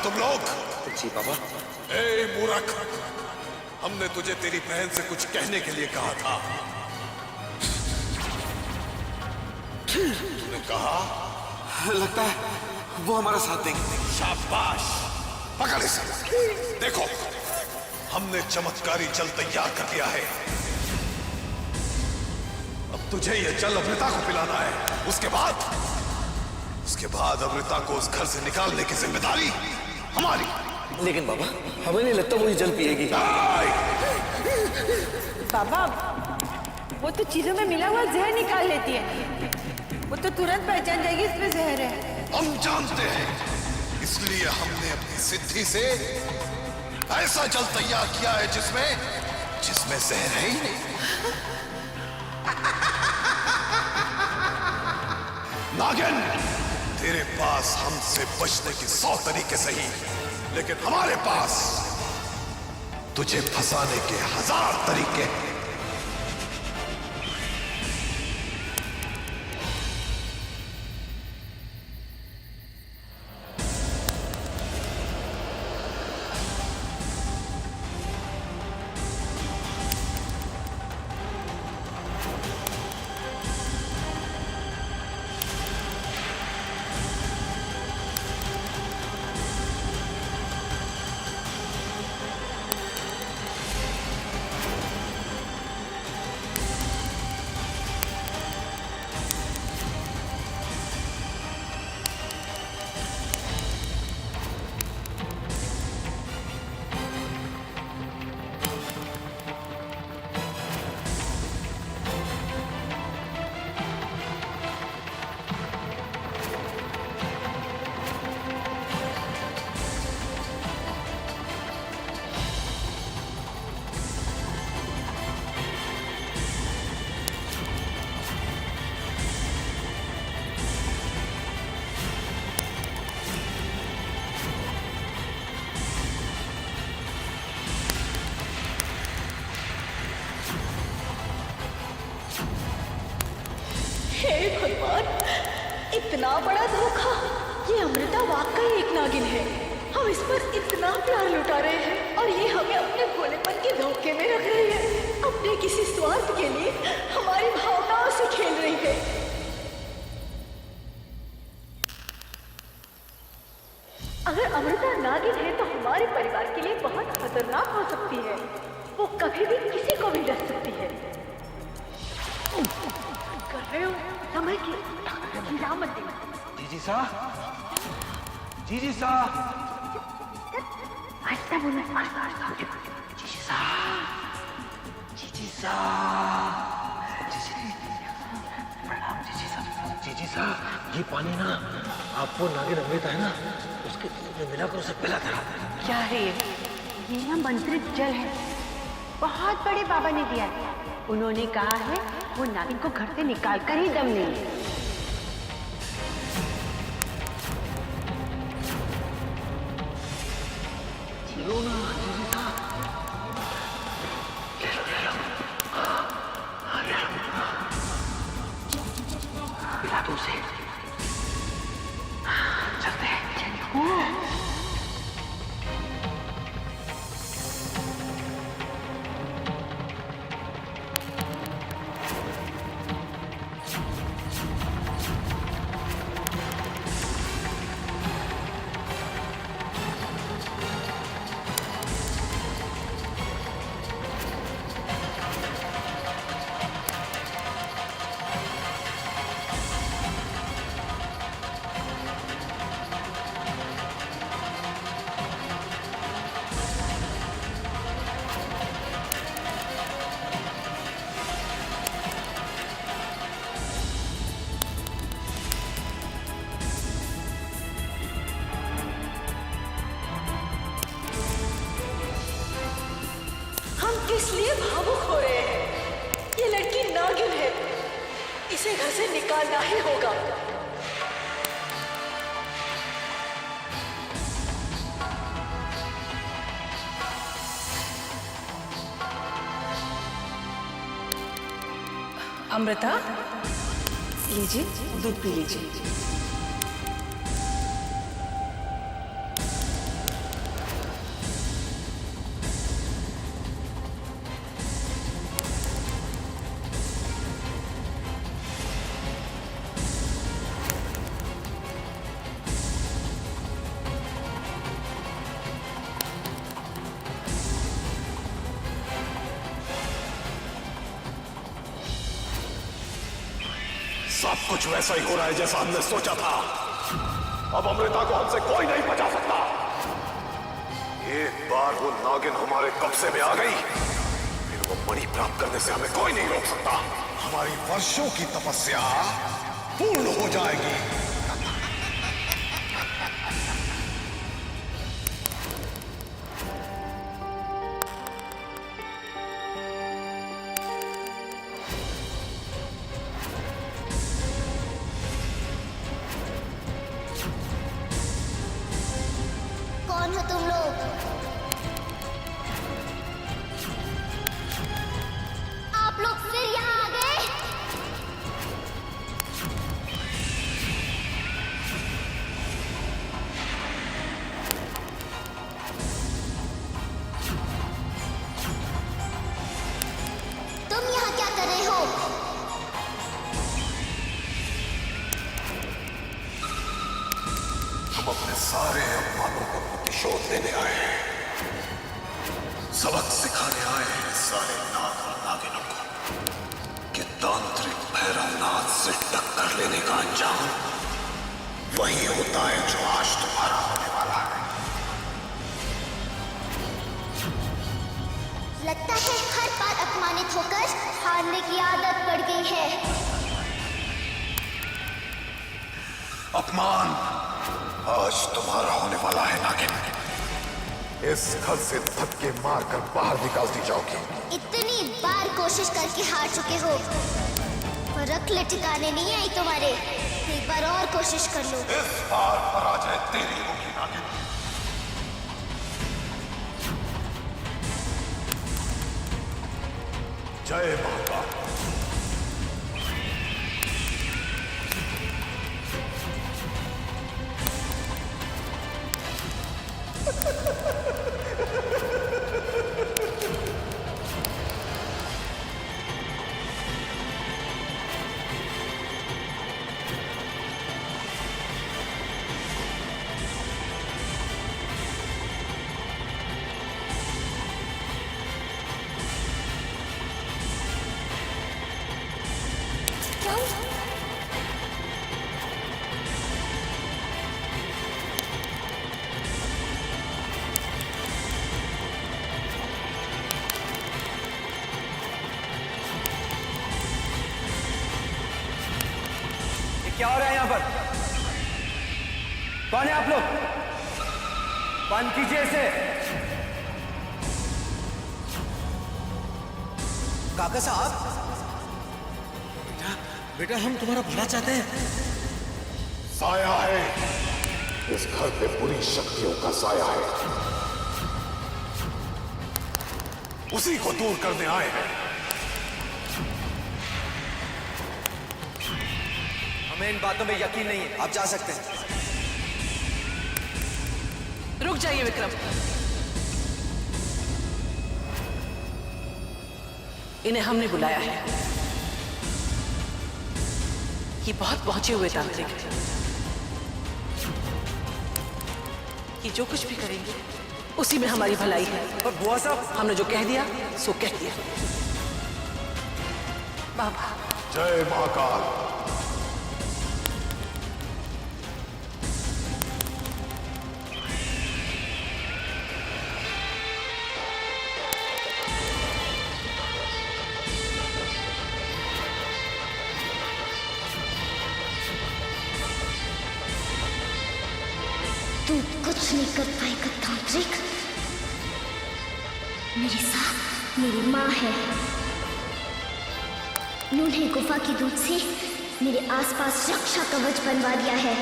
तुम लोग? जी बाबा। ए मूर्ख, हमने तुझे तेरी बहन से कुछ कहने के लिए कहा था। तूने कहा? लगता है वो हमारा साथ देंगे। शाबाश, पकड़ इसे। देखो, हमने चमत्कारी जल तैयार कर दिया है। अब तुझे ये जल अमृता को पिलाना है। उसके बाद अमृता को उस घर से निकालने की जिम्मेदारी हमारी। लेकिन बाबा, हमें नहीं लगता वो ये जल पिएगी। बाबा, वो तो चीजों में मिला हुआ जहर निकाल लेती है। वो तो तुरंत पहचान जाएगी इसमें जहर है। हम जानते हैं, इसलिए हमने अपनी सिद्धि से ऐसा जल तैयार किया है जिसमें जहर है ही नहीं। नागिन, तेरे पास हमसे बचने के 100 तरीके सही, लेकिन हमारे पास तुझे फंसाने के 1000 तरीके हैं। इतना बड़ा धोखा! ये अमृता वाकई एक नागिन है। हम इस पर इतना प्यार लुटा रहे हैं और ये हमें अपने भोलेपन के धोखे में रख रही है। अपने किसी स्वार्थ के लिए हमारी भावनाओं से खेल रही है। अगर अमृता नागिन है तो हमारे परिवार के लिए बहुत खतरनाक हो सकती है। वो कभी भी किसी को भी डस सकती है। कर रहे हो समय की हिरामत। जीजी सा, जीजी सा, आहिस्ता बोलो, जीजी सा, जीजी सा, जीजी सा, ये पानी ना आपको नागिन अमृता है ना, उसके दूध में मिलाकर उसे पिला था। क्या है ये ना मंत्रित जल है। बहुत बड़े बाबा ने दिया है। उन्होंने कहा है वो नागिन को घर से निकाल कर ही दम लेंगे। लो ना जीजी सा, ले लो, पिला दो उसे। चलते हैं। इसलिए भावुक हो रहे हैं। ये लड़की नागिन है, इसे घर से निकालना ही होगा। अमृता, लीजिए दूध पी लीजिए। सब कुछ वैसा ही हो रहा है जैसा हमने सोचा था। अब अमृता को हमसे कोई नहीं बचा सकता। एक बार वो नागिन हमारे कब्जे में आ गई, फिर वो मणि प्राप्त करने से हमें कोई नहीं रोक सकता। हमारी वर्षों की तपस्या पूर्ण हो जाएगी। कौन हो तुम लोग? आप लोग फिर यहाँ आ गए? तुम यहाँ क्या कर रहे हो? हम अपने सारे अपमानों को प्रतिशोध देने आए हैं। सबक सिखाने आए हैं सारे नाग और नागिनों को कि तांत्रिक भैरवनाथ से टक्कर लेने का अंजाम वही होता है जो आज तुम्हारा होने वाला है। लगता है हर बार अपमानित होकर हारने की आदत पड़ गई है। अपमान आज तुम्हारा होने वाला है नागिन। इस घर से धक्के मारकर बाहर निकालती जाओगी। इतनी बार कोशिश करके हार चुके हो, पर अक्ल ठिकाने नहीं आई तुम्हारे। एक बार और कोशिश कर लो। इस बार पराजय तेरी होगी नागिन। जय माता। क्या हो रहा है यहाँ पर? कौन है आप लोग? बंद कीजिए इसे। काका साहब, बेटा हम तुम्हारा भला चाहते हैं। साया है, इस घर पे बुरी शक्तियों का साया है, उसी को दूर करने आए हैं। हमें इन बातों में यकीन नहीं है। आप जा सकते हैं। रुक जाइए विक्रम। इन्हें हमने बुलाया है। ये बहुत पहुंचे हुए तांत्रिक हैं। ये जो कुछ भी करेंगे उसी में हमारी भलाई है। और बुआ साहब, हमने जो कह दिया सो कह दिया। बाबा जय महाकाल। तू कुछ नहीं कर पाएगा तांत्रिक। मेरे साथ मेरी माँ है। उन्होंने गुफा की दूध से मेरे आसपास रक्षा कवच बनवा दिया है।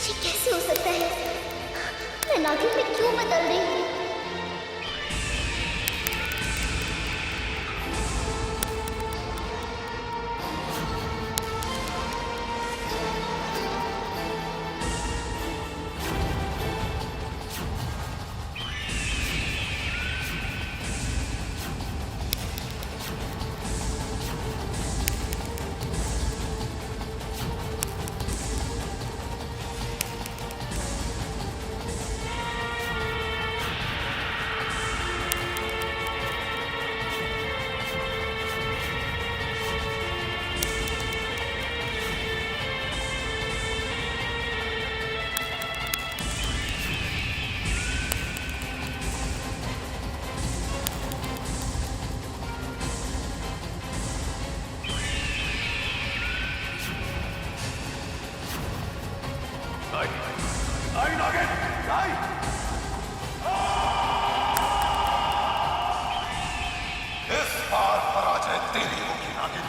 ये कैसे हो सकता है? मैं नागिन में क्यों बदल रही हूँ? आई। इस बार पराजय तेरी होगी नागिन।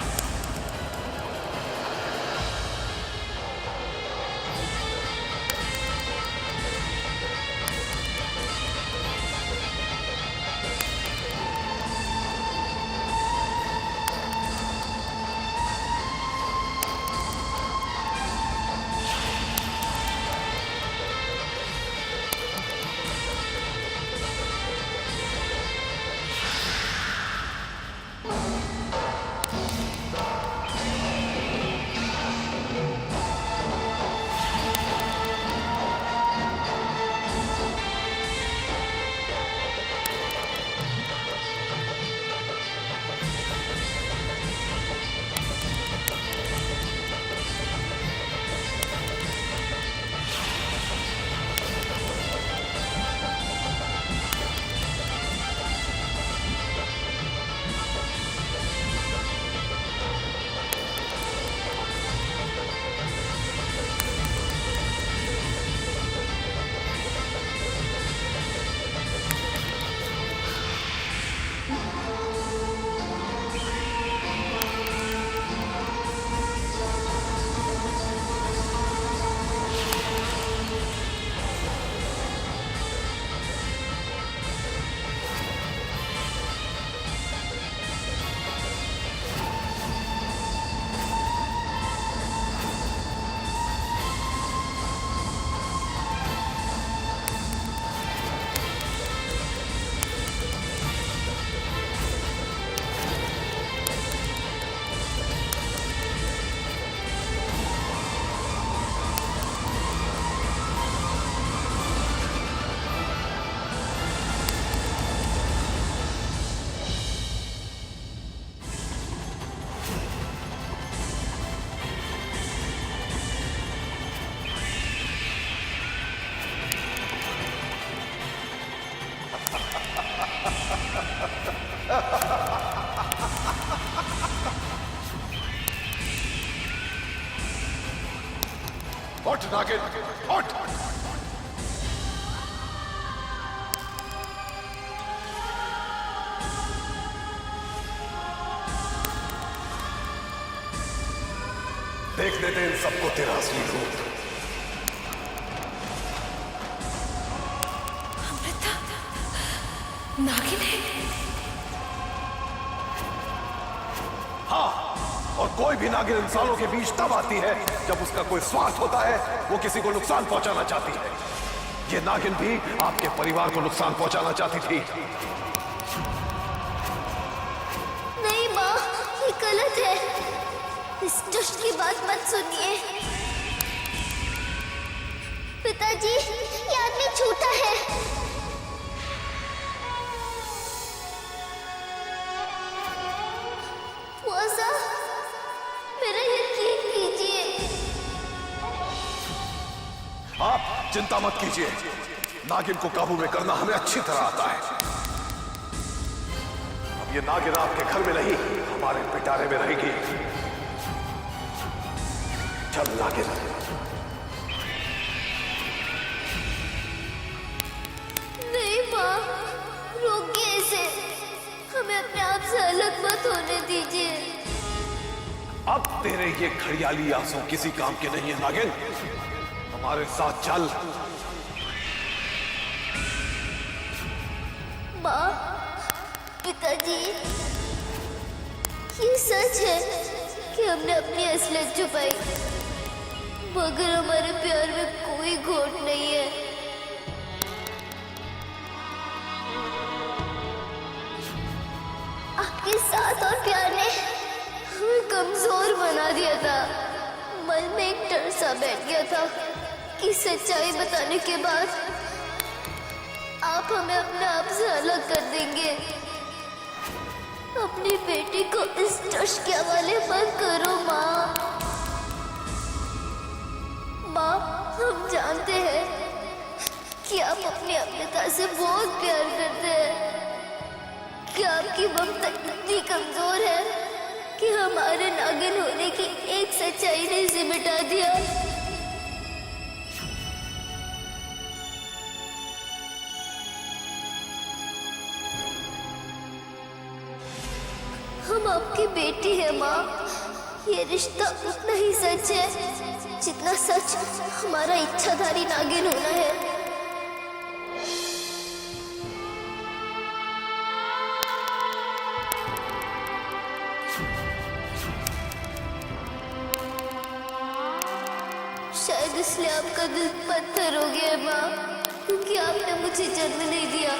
उठ नागिन, उठ। देख देते इन सबको तेरा असली रूप। अमृता नागिन है। हाँ, और कोई भी नागिन इंसानों के बीच तब आती है जब उसका कोई स्वार्थ होता है, वो किसी को नुकसान पहुंचाना चाहती है। ये नागिन भी आपके परिवार को नुकसान पहुंचाना चाहती थी। नहीं माँ, ये गलत है। इस दुष्ट की बात मत सुनिए। पिताजी, ये आदमी झूठा है। मुआजा, मेरा यकीन कीजिए। आप चिंता मत कीजिए, नागिन को काबू में करना हमें अच्छी तरह आता है। अब ये नागिन आपके घर में नहीं, हमारे पिटारे में रहेगी। चल नागिन। नहीं माँ, रोकिए इसे। हमें अपने आप से अलग मत होने दीजिए। अब तेरे ये घड़ियाली आंसू किसी काम के नहीं है नागिन, हमारे साथ चल। माँ, पिताजी, ये सच है कि हमने अपनी असलियत छुपाई, मगर हमारे प्यार में कोई खोट नहीं है। आपके साथ और प्यार ने हमें कमजोर बना दिया था। मन में एक डर सा बैठ गया था कि सच्चाई बताने के बाद आप हमें अपने आप से अलग कर देंगे। अपनी बेटी को इस दुष्ट के हवाले मत करो माँ। माँ, हम जानते हैं कि आप अपनी अमृता से बहुत प्यार करते हैं, कि आपकी ममता इतनी कमजोर है कि हमारे नागिन होने की एक सच्चाई ने इसे मिटा दिया। हम आपकी बेटी है माँ। ये रिश्ता उतना ही सच है जितना सच हमारा इच्छाधारी नागिन होना है। शायद इसलिए आपका दिल पत्थर हो गया है माँ, क्योंकि आपने मुझे जन्म नहीं दिया।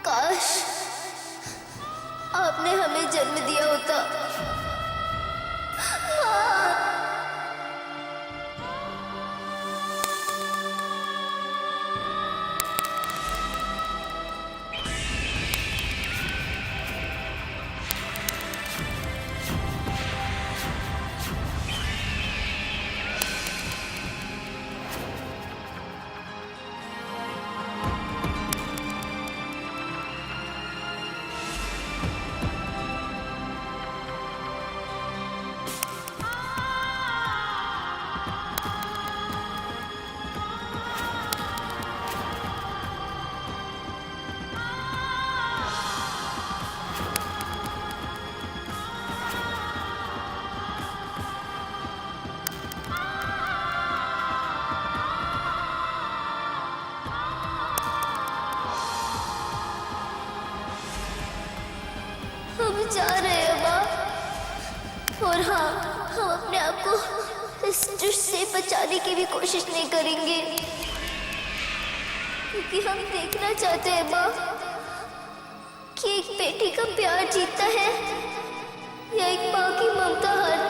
काश आपने हमें जन्म दिया होता। हम जा रहे हैं माँ, और हाँ, हम अपने आप को इस दुष्ट से बचाने की भी कोशिश नहीं करेंगे, क्योंकि हम देखना चाहते हैं माँ कि एक बेटी का प्यार जीतता है या एक माँ की ममता हारती है।